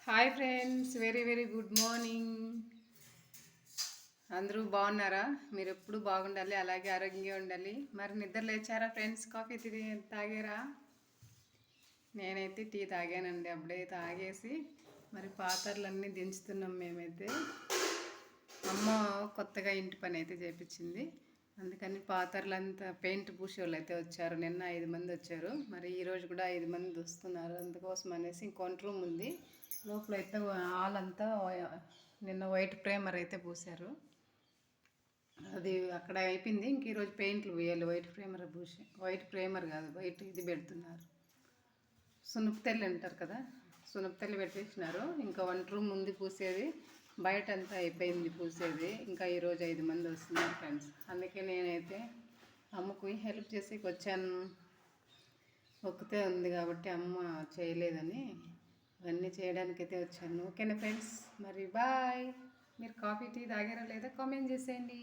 Hi friends, very very good morning. అందరూ బాగున్నారా? మీరు ఎప్పుడు బాగుండాలి, అలాగే ఆరోగ్యంగా ఉండాలి. మరి నిద్ర లేచారా ఫ్రెండ్స్? కాఫీ తాగారా? నేనైతే టీ తాగానండి. అప్పుడే తాగేసి మరి పాత్రలన్నీ దించుతున్నాం మేమైతే. అమ్మ కొత్తగా ఇంటి పని అయితే చేపించింది, అందుకని పాత్రలంతా పెయింట్ పూసే వాళ్ళు అయితే వచ్చారు. నిన్న 5 మంది వచ్చారు, మరి ఈరోజు కూడా 5 మంది వస్తున్నారు. అందుకోసం అనేసి ఇంకొంటి రూమ్ ఉంది, లోపల అయితే హాల్ అంతా నిన్న వైట్ ప్రేమర్ అయితే పూసారు. అది అక్కడ అయిపోయింది. ఇంక ఈరోజు పెయింట్లు వేయాలి. వైట్ ప్రేమర్ కాదు, వైట్ ఇది పెడుతున్నారు. సునుపు తెల్లి అంటారు కదా, సునుపు తెల్లి పెట్టేసినారు. ఇంకా వంట రూమ్ ముందు పూసేది, బయట అంతా అయిపోయింది పూసేది. ఇంకా ఈరోజు 5 మంది వస్తున్నారు ఫ్రెండ్స్. అందుకే నేనైతే అమ్మకు హెల్ప్ చేసి వచ్చాను. ఒక్కతే ఉంది కాబట్టి అమ్మ చేయలేదని ఇవన్నీ చేయడానికైతే వచ్చాను. ఓకేనా ఫ్రెండ్స్, మరి బాయ్. మీరు కాఫీ టీ తాగారా లేదా కామెంట్ చేసేయండి.